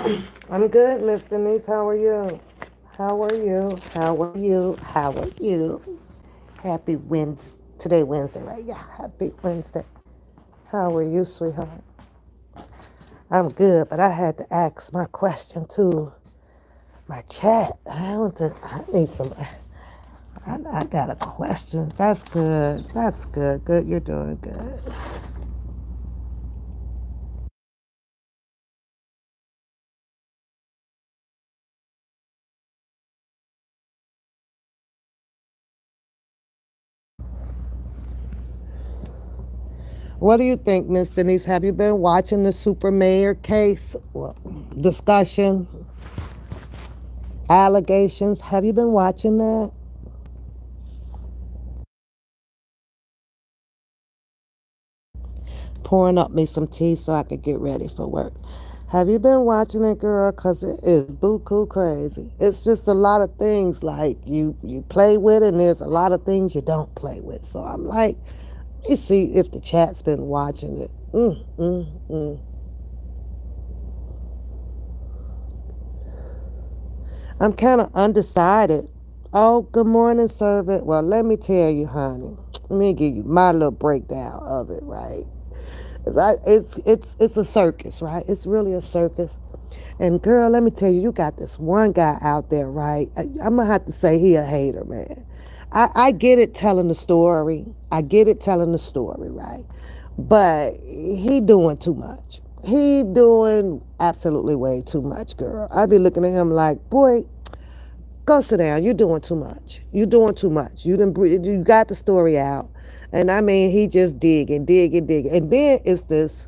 I'm good, Miss Denise. How are you? How are you? How are you? How are you? Happy Wednesday. Today, Wednesday, right? Yeah, happy Wednesday. How are you, sweetheart? I'm good, but I had to ask my question to my chat. I need some. I got a question. That's good. That's good. Good. You're doing good. What do you think, Miss Denise? Have you been watching the Super Mayor case discussion, allegations? Have you been watching that? Pouring up me some tea so I could get ready for work. Have you been watching it, girl? Cause it is buku crazy. It's just a lot of things like you play with, and there's a lot of things you don't play with. So I'm like, let me see if the chat's been watching it. I'm kind of undecided. Oh, good morning, servant. Well, let me tell you, honey. Let me give you my little breakdown of it, right? It's a circus, right? It's really a circus. And girl, let me tell you, you got this one guy out there, right? I'm gonna have to say he a hater, man. I get it telling the story. I get it telling the story, right? But he doing too much. He doing absolutely way too much, girl. I be looking at him like, boy, go sit down. You're doing too much. You're doing too much. You got the story out. And I mean, he just digging. And then it's this,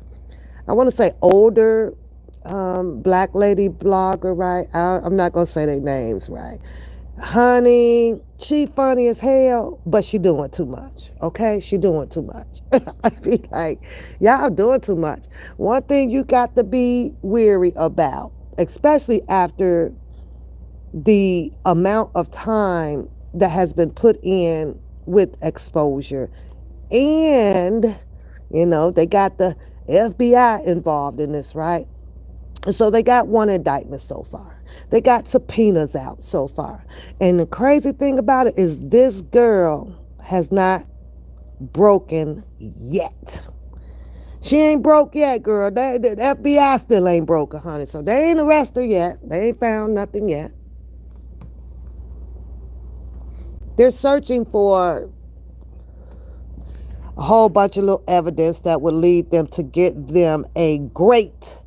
I want to say older black lady blogger, right? I'm not going to say their names, right? Honey, she funny as hell, but she doing too much. Okay, she doing too much. I be like, y'all doing too much. One thing you got to be weary about, especially after the amount of time that has been put in with exposure, and they got the FBI involved in this, right? So they got one indictment so far. They got subpoenas out so far. And the crazy thing about it is this girl has not broken yet. She ain't broke yet, girl. The FBI still ain't broke her, honey. So they ain't arrested her yet. They ain't found nothing yet. They're searching for a whole bunch of little evidence that would lead them to get them a great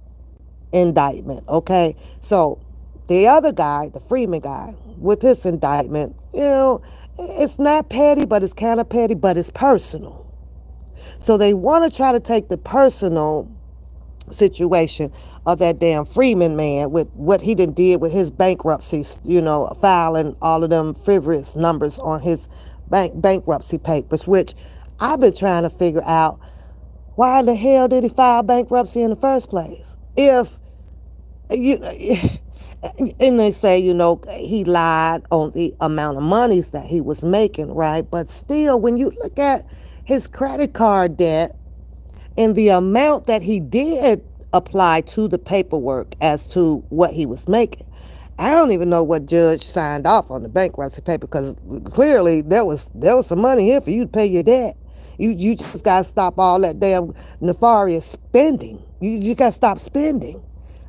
indictment. Okay, so the other guy, the Freeman guy, with his indictment, it's not petty, but it's kind of petty, but it's personal. So they want to try to take the personal situation of that damn Freeman man with what he did with his bankruptcy, filing all of them frivolous numbers on his bankruptcy papers, which I've been trying to figure out, why in the hell did he file bankruptcy in the first place? If you and they say, he lied on the amount of monies that he was making, right? But still, when you look at his credit card debt and the amount that he did apply to the paperwork as to what he was making, I don't even know what judge signed off on the bankruptcy paper, because clearly there was some money here for you to pay your debt. You just gotta stop all that damn nefarious spending. You gotta stop spending.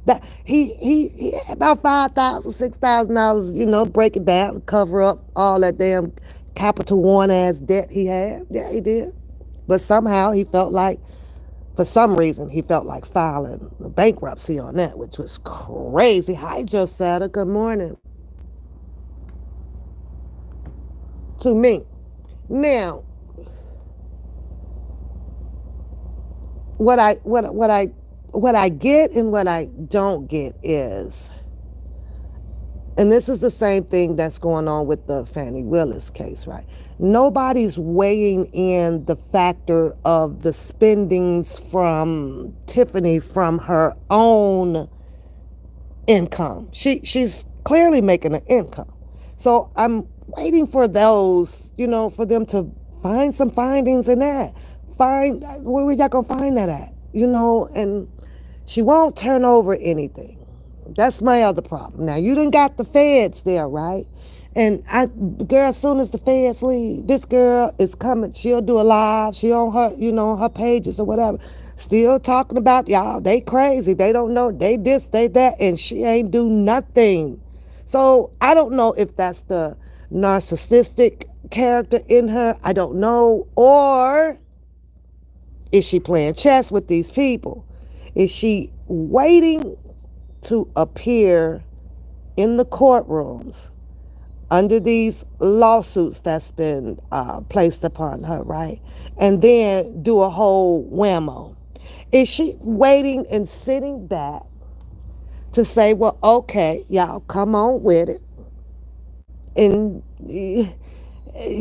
That he had about $5,000, $6,000, break it down, cover up all that damn Capital One ass debt he had. Yeah, he did. But somehow he felt like, for some reason, he felt like filing the bankruptcy on that, which was crazy. Hi, Josetta. Good morning to me. Now, what I get and what I don't get is, and this is the same thing that's going on with the Fannie Willis case, right? Nobody's weighing in the factor of the spendings from Tiffany from her own income. She's clearly making an income. So I'm waiting for those, for them to find some findings in that. Find where y'all gonna find that at? And she won't turn over anything. That's my other problem. Now you done got the feds there, right? And girl, as soon as the feds leave, this girl is coming. She'll do a live. She on her, her pages or whatever, still talking about y'all. They crazy. They don't know. They this, they that, and she ain't do nothing. So I don't know if that's the narcissistic character in her. I don't know, or is she playing chess with these people? Is she waiting to appear in the courtrooms under these lawsuits that's been placed upon her, right? And then do a whole whammo. Is she waiting and sitting back to say, well, okay, y'all come on with it? And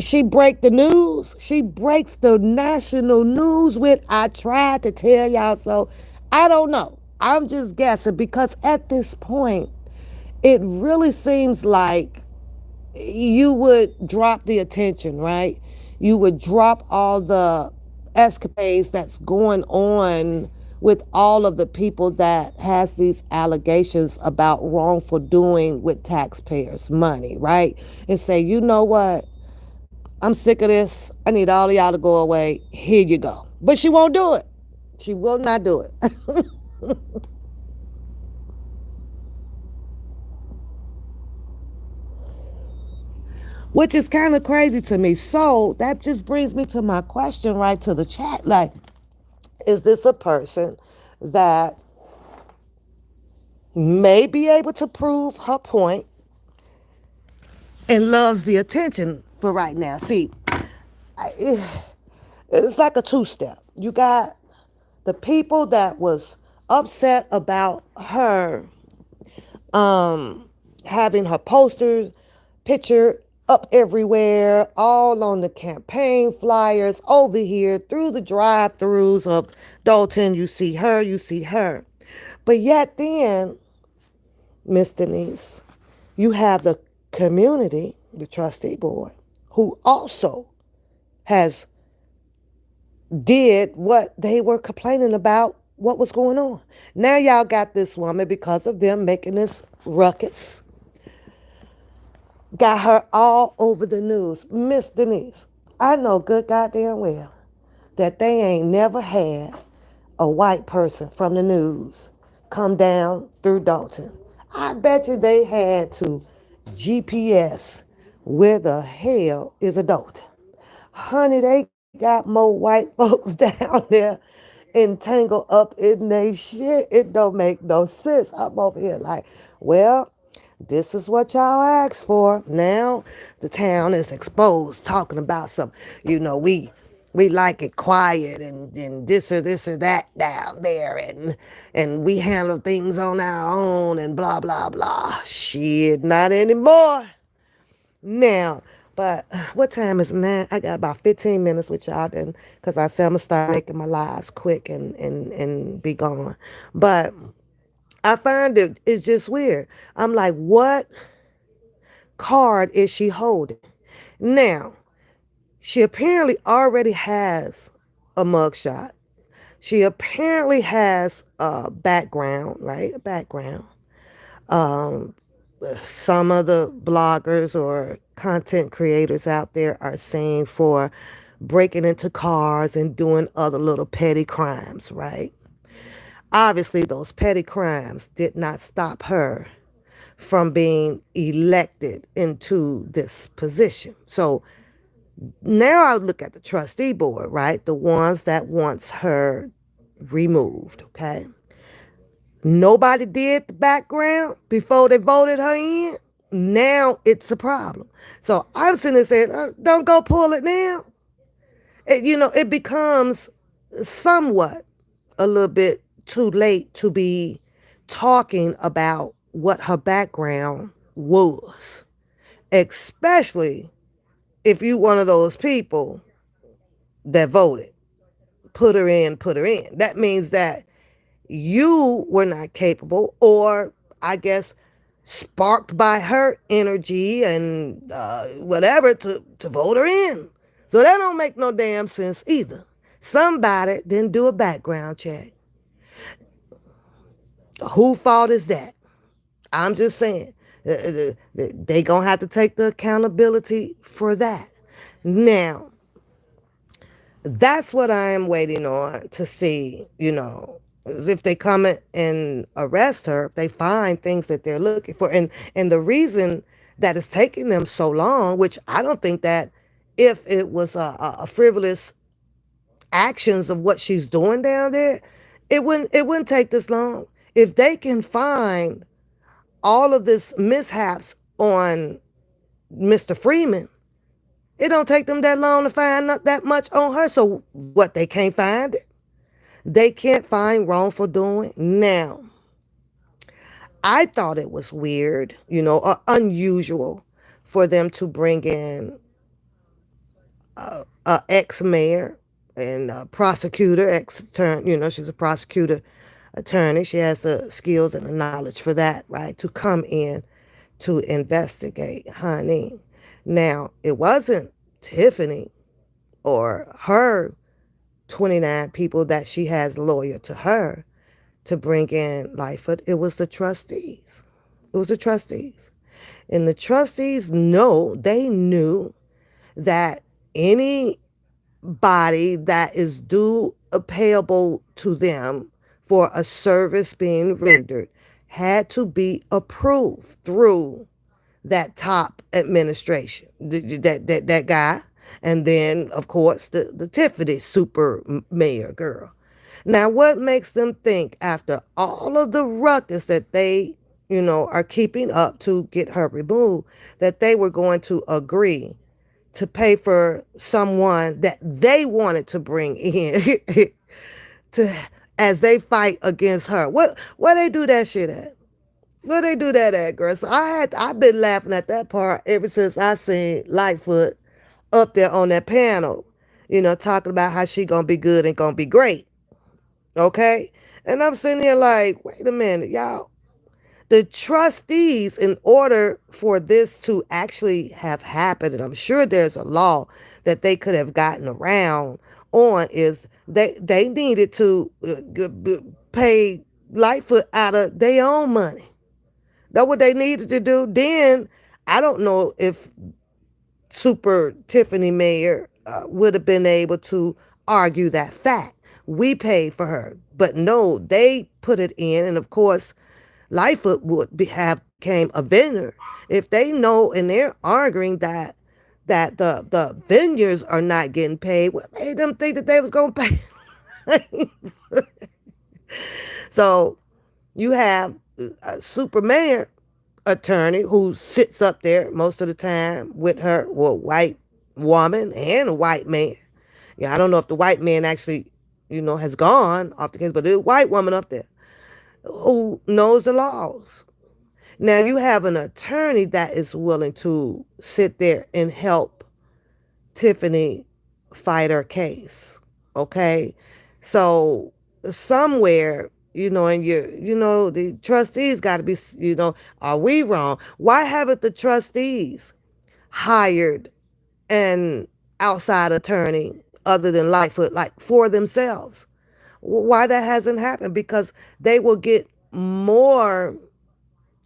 she break the news. She breaks the national news with, I tried to tell y'all so. I don't know. I'm just guessing because at this point, it really seems like you would drop the attention, right? You would drop all the escapades that's going on with all of the people that has these allegations about wrongful doing with taxpayers' money, right? And say, you know what? I'm sick of this. I need all of y'all to go away. Here you go. But she won't do it. She will not do it. Which is kind of crazy to me. So that just brings me to my question, right, to the chat. Like, is this a person that may be able to prove her point and loves the attention for right now? See, it's like a two-step. You got the people that was upset about her having her posters picture up everywhere, all on the campaign flyers over here through the drive-throughs of Dolton. You see her, you see her. But yet then, Miss Denise, you have the community, the trustee board, who also has did what they were complaining about what was going on. Now y'all got this woman, because of them making this ruckus, got her all over the news. Miss Denise, I know good goddamn well that they ain't never had a white person from the news come down through Dalton. I bet you they had to GPS where the hell is a Dalton. Honey, they got more white folks down there entangled up in they shit. It don't make no sense. I'm over here like, well, this is what y'all asked for. Now the town is exposed, talking about some, we like it quiet and this or that down there, and we handle things on our own and blah blah blah. Shit, not anymore. Now, but what time is it now? I got about 15 minutes with y'all then, because I said I'm gonna start making my lives quick and be gone. But I find it's just weird. I'm like, what card is she holding? Now, she apparently already has a mugshot. She apparently has a background, right? A background. Um, some of the bloggers or content creators out there are saying for breaking into cars and doing other little petty crimes, right? Obviously, those petty crimes did not stop her from being elected into this position. So now I look at the trustee board, right? The ones that wants her removed, okay? Nobody did the background before they voted her in. Now it's a problem. So I'm sitting there saying, don't go pull it now. It becomes somewhat a little bit too late to be talking about what her background was, especially if you one of those people that voted, put her in, put her in. That means that you were not capable, or I guess sparked by her energy and whatever to vote her in. So that don't make no damn sense either. Somebody didn't do a background check. Who fault is that? I'm just saying, they gonna have to take the accountability for that. Now, that's what I am waiting on to see, if they come and arrest her, if they find things that they're looking for. And the reason that it's taking them so long, which I don't think that if it was a frivolous actions of what she's doing down there, it wouldn't take this long. If they can find all of this mishaps on Mr. Freeman, it don't take them that long to find not that much on her. So what, they can't find it? They can't find wrongful doing. Now, I thought it was weird, or unusual for them to bring in a ex-mayor and a prosecutor, ex-attorney, she's a prosecutor attorney. She has the skills and the knowledge for that, right? To come in to investigate, honey. Now, it wasn't Tiffany or her 29 people that she has lawyer to her to bring in Lightfoot. It was the trustees. It was the trustees. And the trustees they knew that any body that is due payable to them for a service being rendered had to be approved through that top administration, that guy, and then of course the Tiffany super mayor girl. Now, what makes them think, after all of the ruckus that they are keeping up to get her removed, that they were going to agree to pay for someone that they wanted to bring in to as they fight against her? Where they do that shit at? Where they do that at, girl? So I've been laughing at that part ever since I seen Lightfoot up there on that panel, talking about how she gonna be good and gonna be great. Okay? And I'm sitting here like, wait a minute, y'all. The trustees, in order for this to actually have happened, and I'm sure there's a law that they could have gotten around on, is they needed to pay Lightfoot out of their own money. That's what they needed to do. Then I don't know if Super Tiffany Mayer would have been able to argue that fact. We paid for her, but no, they put it in, and of course, Lightfoot have became a vendor. If they know and they're arguing that the vineyards are not getting paid, what made them think that they was gonna pay? So you have a super mayor attorney who sits up there most of the time with her, white woman and a white man. Yeah, I don't know if the white man actually, has gone off the case, but there's a white woman up there who knows the laws. Now you have an attorney that is willing to sit there and help Tiffany fight her case. Okay. So somewhere, and the trustees got to be, are we wrong? Why haven't the trustees hired an outside attorney other than Lightfoot, like for themselves? Why that hasn't happened? Because they will get more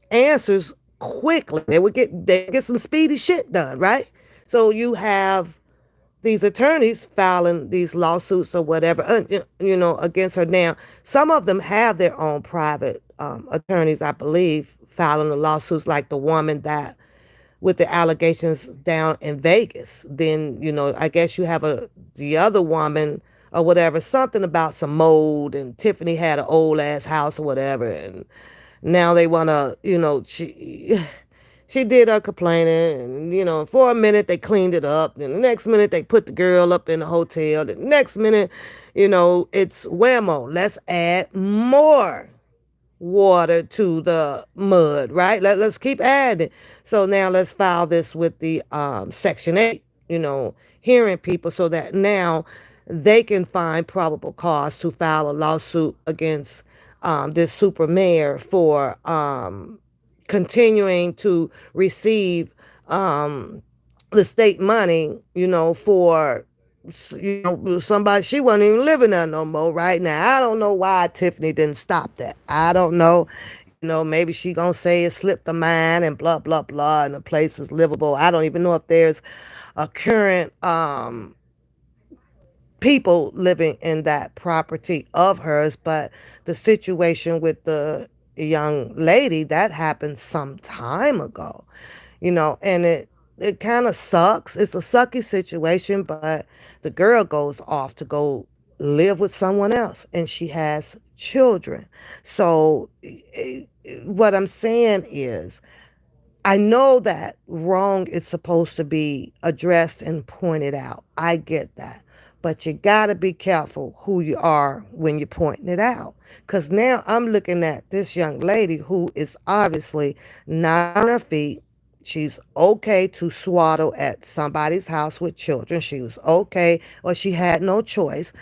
answers quickly. They get some speedy shit done, right? So you have these attorneys filing these lawsuits or whatever, against her. Now, some of them have their own private attorneys, I believe, filing the lawsuits, like the woman that with the allegations down in Vegas. Then, I guess you have the other woman or whatever, something about some mold, and Tiffany had an old ass house or whatever, and now they want to, she did her complaining, and for a minute they cleaned it up, and the next minute they put the girl up in the hotel, the next minute, it's whammo, let's add more water to the mud, right? Let's keep adding. So now let's file this with the Section 8, hearing people, so that now they can find probable cause to file a lawsuit against this super mayor for continuing to receive the state money, for somebody she wasn't even living there no more right now. I don't know why Tiffany didn't stop that. I don't know. Maybe she gonna say it slipped her mind and blah blah blah, and the place is livable. I don't even know if there's a current people living in that property of hers, but the situation with the young lady that happened some time ago, and it kind of sucks. It's a sucky situation, but the girl goes off to go live with someone else and she has children. So what I'm saying is, I know that wrong is supposed to be addressed and pointed out. I get that. But you got to be careful who you are when you're pointing it out. Because now I'm looking at this young lady who is obviously not on her feet. She's okay to swaddle at somebody's house with children. She was okay, or she had no choice.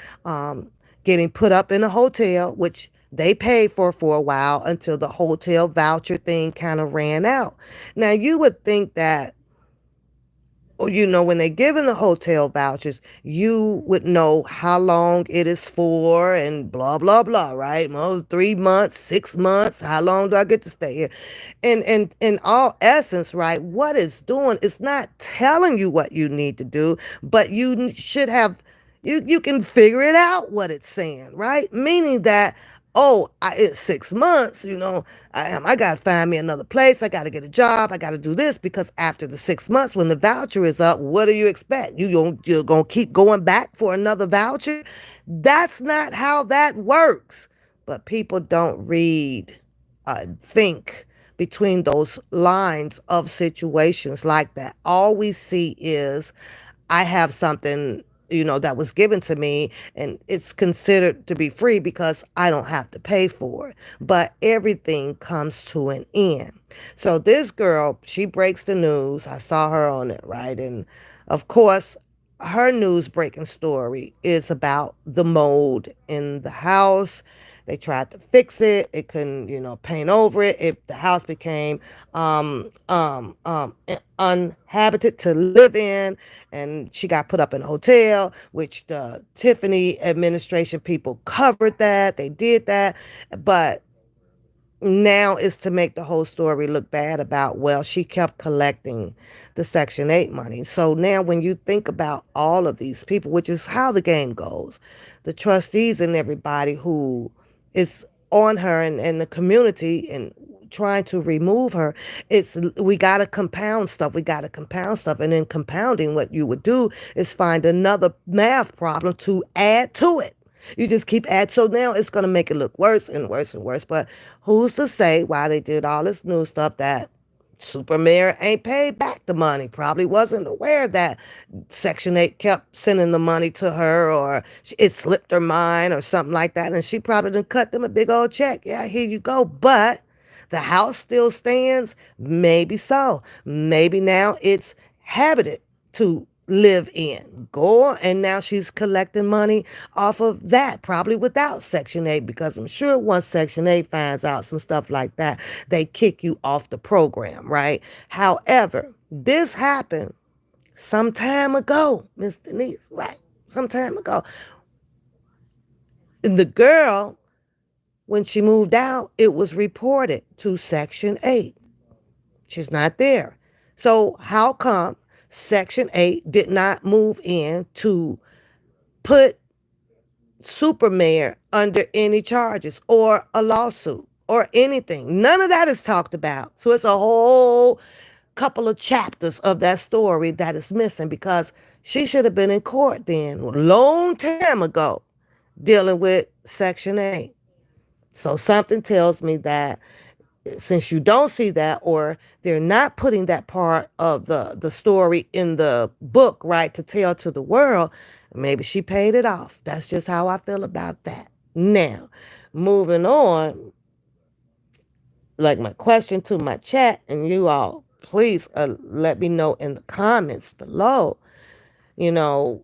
Getting put up in a hotel, which they paid for a while until the hotel voucher thing kind of ran out. Now, you would think that, or when they're giving the hotel vouchers, you would know how long it is for and blah blah blah, right? Well, 3 months, 6 months. How long do I get to stay here? And in all essence, right? What it's doing is not telling you what you need to do, but you should have. You can figure it out what it's saying, right? Meaning that, oh, it's 6 months, I got to find me another place. I got to get a job. I got to do this because after the 6 months, when the voucher is up, what do you expect? You're going to keep going back for another voucher? That's not how that works. But people don't read, think between those lines of situations like that. All we see is, I have something, that was given to me and it's considered to be free because I don't have to pay for it. But everything comes to an end. So this girl, she breaks the news. I saw her on it, right? And of course, her news breaking story is about the mold in the house. They tried to fix it. It couldn't, paint over it. The house became uninhabited to live in, and she got put up in a hotel, which the Tiffany administration people covered that. They did that, but now is to make the whole story look bad about, well, she kept collecting the Section 8 money. So now when you think about all of these people, which is how the game goes, the trustees and everybody who is on her and the community and trying to remove her, we got to compound stuff. We got to compound stuff. And in compounding, what you would do is find another math problem to add to it. You just keep adding. So now it's going to make it look worse and worse and worse. But who's to say why they did all this new stuff that Super Mayor ain't paid back the money? Probably wasn't aware that Section 8 kept sending the money to her, or it slipped her mind or something like that. And she probably done cut them a big old check. Yeah, here you go. But the house still stands. Maybe so. Maybe now it's habited to live in. Go on. And now she's collecting money off of that, probably without Section 8, because I'm sure once Section 8 finds out some stuff like that, they kick you off the program, right? However, this happened some time ago, Miss Denise, right? Some time ago. And the girl, when she moved out, it was reported to Section 8. She's not there. So how come Section 8 did not move in to put Super Mayor under any charges or a lawsuit or anything? None of that is talked about. So it's a whole couple of chapters of that story that is missing, because she should have been in court then, a long time ago, dealing with Section 8. So something tells me that since you don't see that, or they're not putting that part of the story in the book, right, to tell to the world, maybe she paid it off. That's just how I feel about that. Now, moving on, like my question to my chat, and you all, please let me know in the comments below. You know,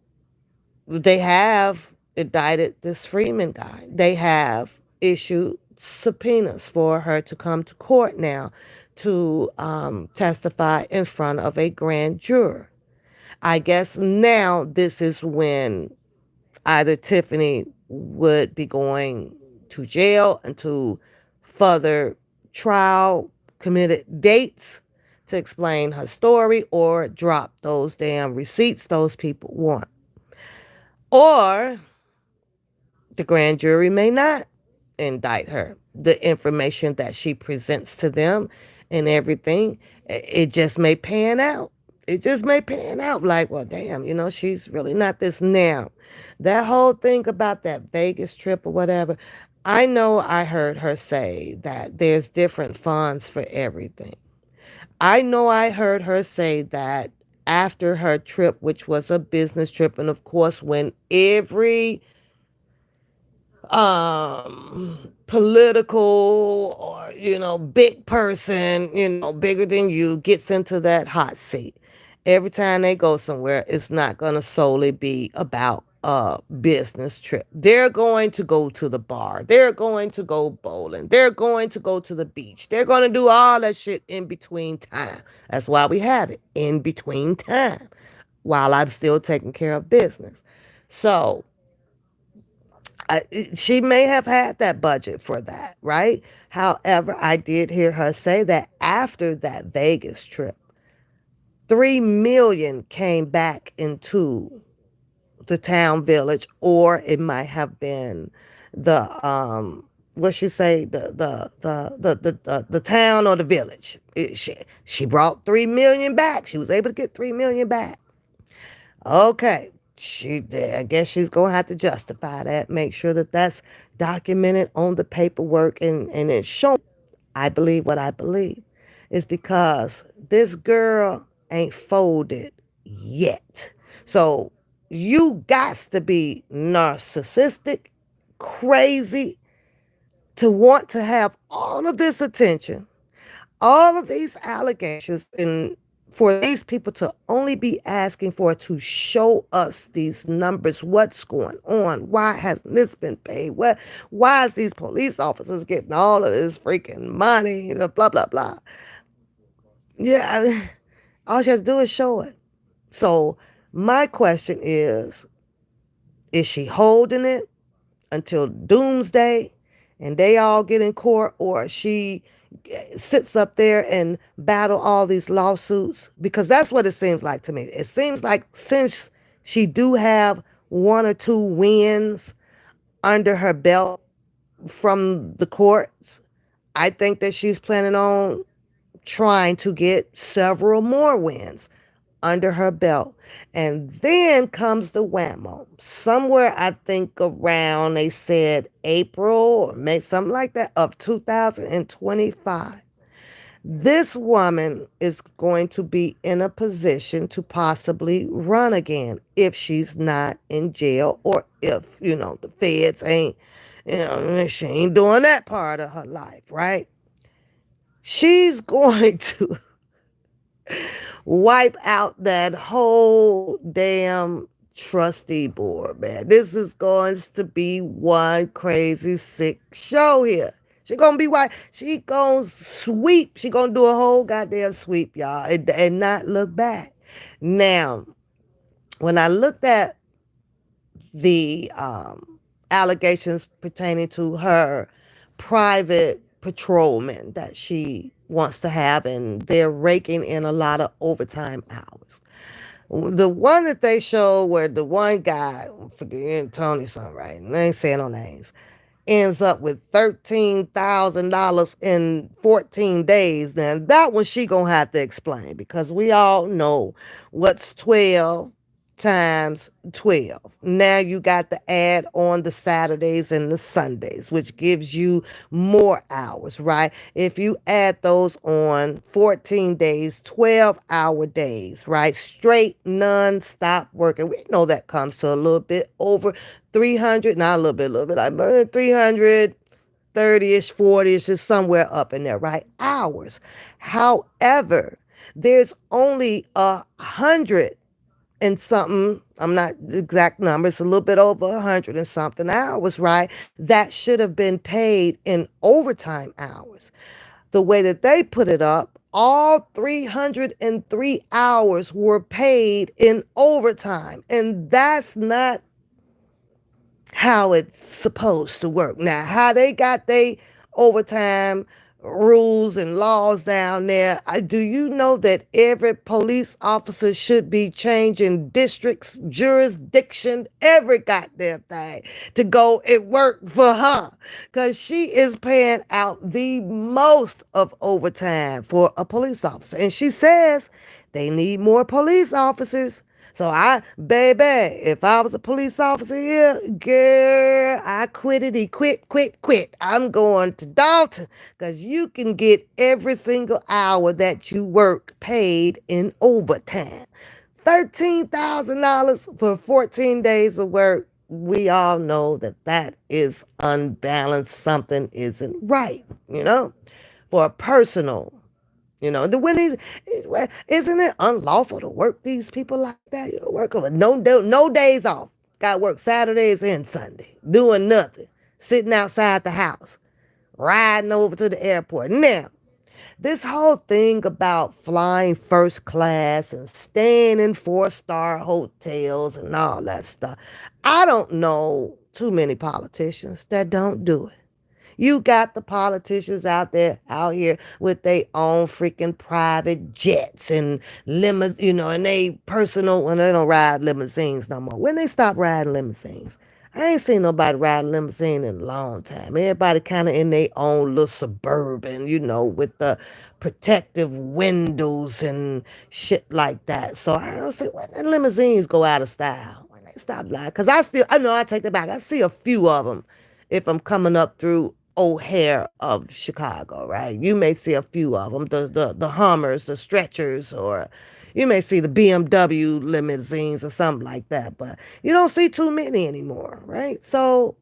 they have indicted this Freeman guy. They have issued subpoenas for her to come to court now to testify in front of a grand juror. I guess now this is when either Tiffany would be going to jail until further trial committed dates to explain her story or drop those damn receipts those people want. Or the grand jury may not indict her. The information that she presents to them and everything, it just may pan out. It just may pan out like, well, damn, she's really not this now. That whole thing about that Vegas trip or whatever, I know I heard her say that there's different funds for everything. I know I heard her say that after her trip, which was a business trip, and of course, when every political or big person bigger than you gets into that hot seat, every time they go somewhere, it's not going to solely be about a business trip. They're going to go to the bar, they're going to go bowling, they're going to go to the beach, they're going to do all that shit in between time. That's why we have it in between time, while I'm still taking care of business. So I, she may have had that budget for that, right? However, I did hear her say that after that Vegas trip, 3 million came back into the town village, or it might have been the what she say, the town or the village. She brought 3 million back. She was able to get 3 million back. Okay. I guess she's gonna have to justify that, make sure that that's documented on the paperwork, and it's shown. I believe what I believe is because this girl ain't folded yet. So you got to be narcissistic, crazy, to want to have all of this attention, all of these allegations, and for these people to only be asking for to show us these numbers, what's going on, why hasn't this been paid, why is these police officers getting all of this freaking money, blah blah blah. Yeah, all she has to do is show it. So my question is she holding it until doomsday and they all get in court, or she sits up there and battle all these lawsuits? Because that's what it seems like to me. It seems like since she do have one or two wins under her belt from the courts, I think that she's planning on trying to get several more wins under her belt. And then comes the whammo. Somewhere, I think around, they said April or May, something like that, of 2025. This woman is going to be in a position to possibly run again if she's not in jail, or if, the feds ain't, she ain't doing that part of her life, right? She's going to wipe out that whole damn trustee board, man. This is going to be one crazy sick show here. She gonna be white. She gonna sweep. She gonna do a whole goddamn sweep, y'all, and not look back. Now, when I looked at the allegations pertaining to her private patrolman that she wants to have, and they're raking in a lot of overtime hours. The one that they showed where the one guy, forget Tony something, right? I ain't saying no names, ends up with $13,000 in 14 days, then that one she gonna have to explain, because we all know what's 12 times 12. Now you got to add on the Saturdays and the Sundays, which gives you more hours, right? If you add those on 14 days, 12-hour days, right? Straight non-stop working. We know that comes to a little bit over 300, not a little bit, like 300, 30-ish, 40-ish, just somewhere up in there, right? Hours. However, there's only 100 and something, I'm not the exact number, it's a little bit over 100 and something hours, right? That should have been paid in overtime hours. The way that they put it up, all 303 hours were paid in overtime. And that's not how it's supposed to work. Now, how they got their overtime rules and laws down there. Do you know that every police officer should be changing districts, jurisdiction, every goddamn thing to go and work for her? Because she is paying out the most of overtime for a police officer. And she says they need more police officers. So baby, if I was a police officer here, girl, I quit it. He quit. I'm going to Dolton because you can get every single hour that you work paid in overtime. $13,000 for 14 days of work. We all know that that is unbalanced. Something isn't right, for a personal. When isn't it unlawful to work these people like that? You work over no days off. Got work Saturdays and Sunday, doing nothing, sitting outside the house, riding over to the airport. Now, this whole thing about flying first class and staying in four-star hotels and all that stuff, I don't know too many politicians that don't do it. You got the politicians out here with their own freaking private jets and limos, and they personal when they don't ride limousines no more. When they stop riding limousines, I ain't seen nobody ride a limousine in a long time. Everybody kind of in their own little suburban, with the protective windows and shit like that. So I don't see when the limousines go out of style. When they stop lying. Because I know I take it back. I see a few of them if I'm coming up through O'Hare of Chicago, right? You may see a few of them, the Hummers, the Stretchers, or you may see the BMW limousines or something like that, but you don't see too many anymore, right? So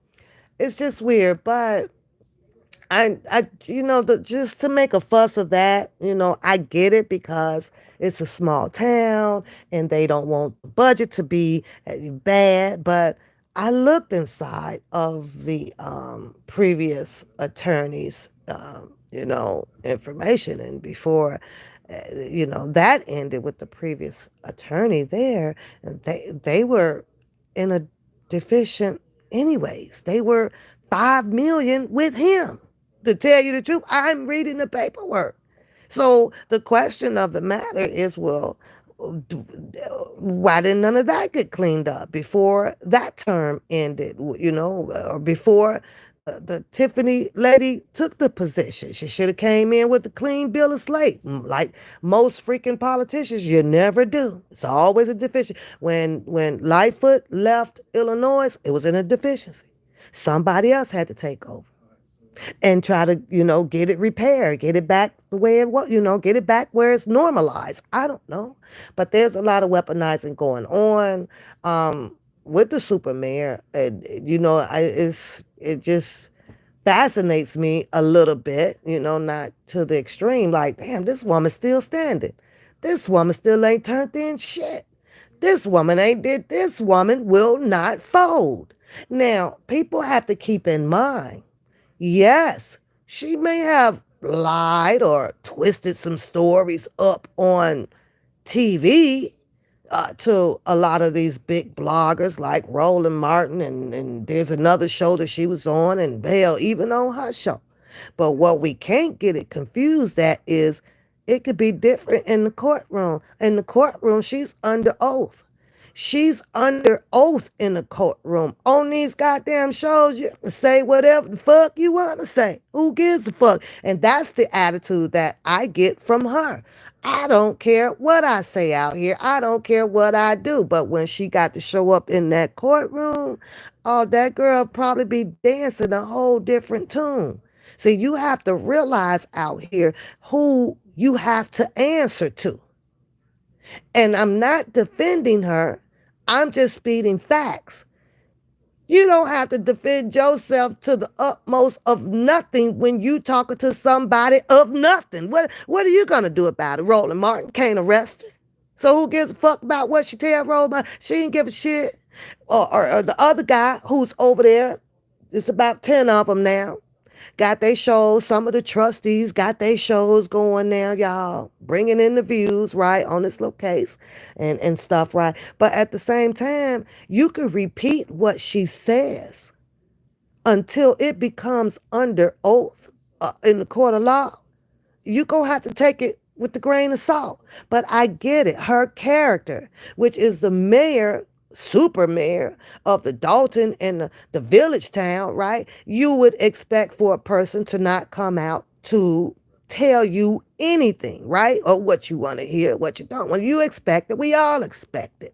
it's just weird, but just to make a fuss of that, I get it because it's a small town and they don't want the budget to be bad. But I looked inside of the previous attorney's, information, and before, that ended with the previous attorney there, they were in a deficient anyways. They were 5 million with him. To tell you the truth, I'm reading the paperwork. So the question of the matter is, well, why didn't none of that get cleaned up before that term ended, or before the Tiffany lady took the position? She should have came in with a clean bill of slate, like most freaking politicians. You never do. It's always a deficiency. When Lightfoot left Illinois, it was in a deficiency. Somebody else had to take over and try to, get it repaired, get it back the way it was, get it back where it's normalized. I don't know. But there's a lot of weaponizing going on with the super mayor. And, it just fascinates me a little bit, not to the extreme. Like, damn, this woman's still standing. This woman still ain't turned in shit. This woman ain't did. This woman will not fold. Now, people have to keep in mind, yes, she may have lied or twisted some stories up on TV to a lot of these big bloggers like Roland Martin, and there's another show that she was on, and hell, even on her show. But what we can't get it confused at is it could be different in the courtroom. In the courtroom, she's under oath. She's under oath in the courtroom. On these goddamn shows, you can say whatever the fuck you want to say. Who gives a fuck? And that's the attitude that I get from her. I don't care what I say out here. I don't care what I do. But when she got to show up in that courtroom, oh, that girl probably be dancing a whole different tune. So you have to realize out here who you have to answer to. And I'm not defending her. I'm just speeding facts. You don't have to defend yourself to the utmost of nothing when you talking to somebody of nothing. What are you going to do about it? Roland Martin can't arrest her. So who gives a fuck about what she tell Roland Martin? She ain't give a shit. Or the other guy who's over there, it's about 10 of them now. Got their shows. Some of the trustees got their shows going now, y'all. Bringing in the views, right, on this little case and stuff, right? But at the same time, you can repeat what she says until it becomes under oath. in the court of law, you're going to have to take it with the grain of salt. But I get it. Her character, which is the mayor, super mayor of the Dolton and the village town, right? You would expect for a person to not come out to tell you anything, right? Or what you want to hear, what you don't want. You expect it. We all expect it.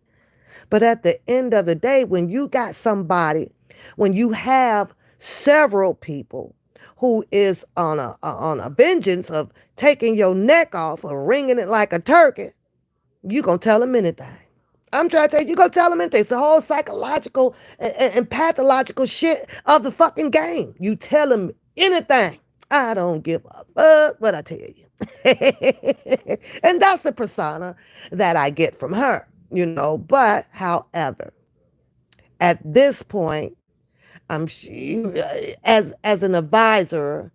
But at the end of the day, when you got somebody, when you have several people who is on a vengeance of taking your neck off or wringing it like a turkey, you gonna tell them anything. I'm trying to tell you, you gonna tell them anything. It's the whole psychological and pathological shit of the fucking game. You tell them anything. I don't give a fuck what I tell you. And that's the persona that I get from her, you know. But however, at this point, she as an advisor,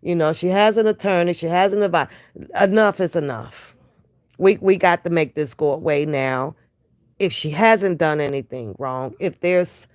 you know, she has an attorney, she has an advisor. Enough is enough. We got to make this go away now. If she hasn't done anything wrong, if there's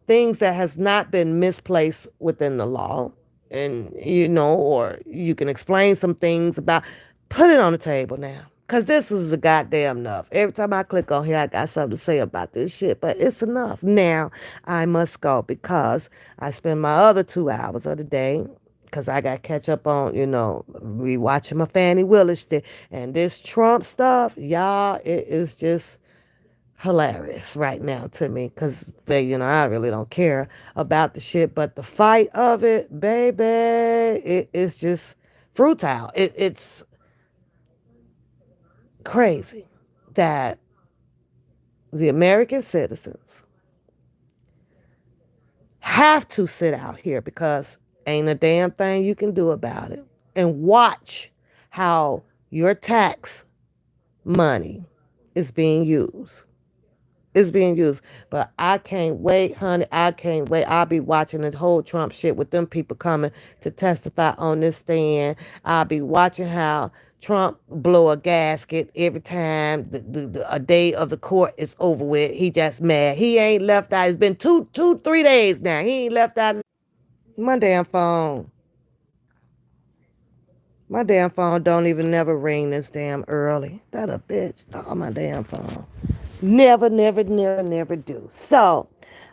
things that has not been misplaced within the law, and you know, or you can explain some things about, put it on the table now. Cause this is a goddamn enough. Every time I click on here, I got something to say about this shit, but it's enough. Now I must go because I spend my other 2 hours of the day because I got to catch up on, you know, rewatching my Fannie Willis shit. And this Trump stuff, y'all, it is just hilarious right now to me because, you know, I really don't care about the shit, but the fight of it, baby, it is just fruitile. It's crazy that the American citizens have to sit out here because ain't a damn thing you can do about it and watch how your tax money is being used. It's being used. But I can't wait, honey. I can't wait. I'll be watching the whole Trump shit with them people coming to testify on this stand. I'll be watching how Trump blow a gasket every time a day of the court is over with. He just mad. He ain't left out. It's been 3 days now. He ain't left out my damn phone. My damn phone don't even never ring this damn early. That a bitch. Oh, my damn phone. Never, never, never, never do. So,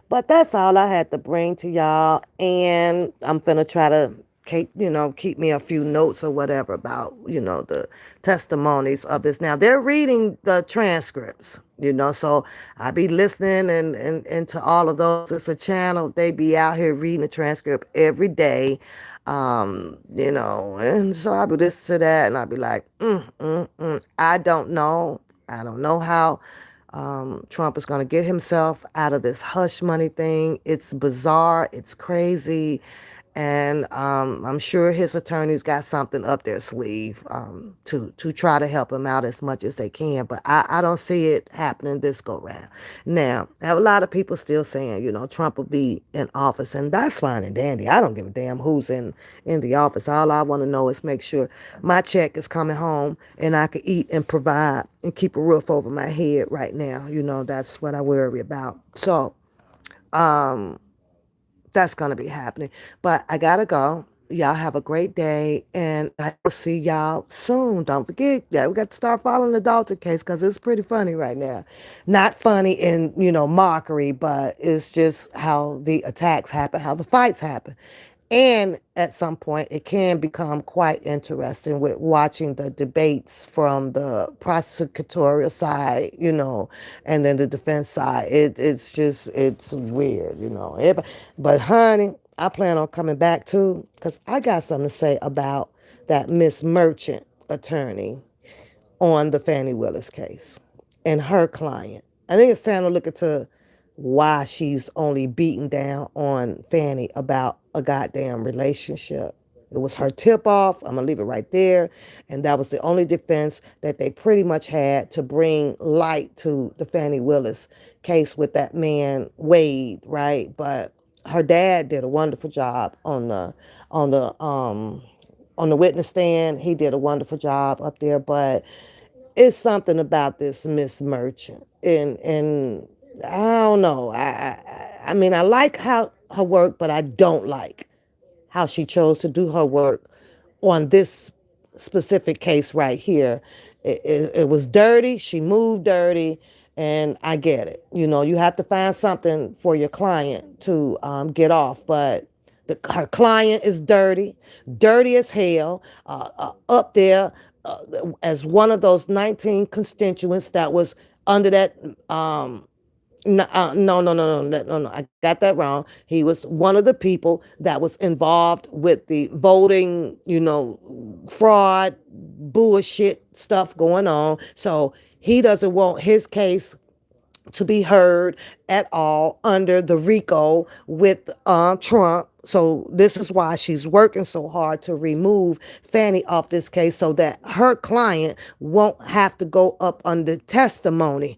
but that's all I had to bring to y'all. And I'm finna try to keep me a few notes or whatever about, you know, the testimonies of this. Now they're reading the transcripts, you know, so I be listening and to all of those. It's a channel. They be out here reading the transcript every day. You know, and so I be listening to that and I be like, I don't know. I don't know how Trump is going to get himself out of this hush money thing. It's bizarre. It's crazy. And I'm sure his attorneys got something up their sleeve to try to help him out as much as they can. But I don't see it happening this go round. Now, I have a lot of people still saying, you know, Trump will be in office, and that's fine and dandy. I don't give a damn who's in the office. All I want to know is make sure my check is coming home and I can eat and provide and keep a roof over my head right now. You know, that's what I worry about. So, that's going to be happening. But I got to go. Y'all have a great day, and I will see y'all soon. Don't forget, yeah, we got to start following the Dalton case because it's pretty funny right now. Not funny in, you know, mockery, but it's just how the attacks happen, how the fights happen. And at some point, it can become quite interesting with watching the debates from the prosecutorial side, you know, and then the defense side. It's weird, you know. But honey, I plan on coming back too, because I got something to say about that Miss Merchant attorney on the Fannie Willis case and her client. I think it's time to look into why she's only beating down on Fannie about a goddamn relationship. It was her tip off. I'm going to leave it right there. And that was the only defense that they pretty much had to bring light to the Fannie Willis case with that man, Wade, right? But her dad did a wonderful job on the on the witness stand. He did a wonderful job up there, but it's something about this Miss Merchant, and I don't know. I mean, I like how her work, but I don't like how she chose to do her work on this specific case right here. It was dirty. She moved dirty. And I get it. You know, you have to find something for your client to get off. But her client is dirty, dirty as hell, up there as one of those 19 constituents that was under that no, no. I got that wrong. He was one of the people that was involved with the voting, fraud, bullshit stuff going on. So he doesn't want his case to be heard at all under the RICO with Trump. So this is why she's working so hard to remove Fannie off this case so that her client won't have to go up under testimony.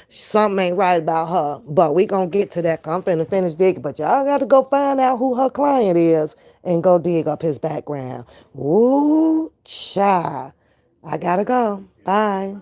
Something ain't right about her, but we gonna get to that. I'm finna finish digging, but y'all got to go find out who her client is and go dig up his background. Ooh, child. I gotta go. Bye.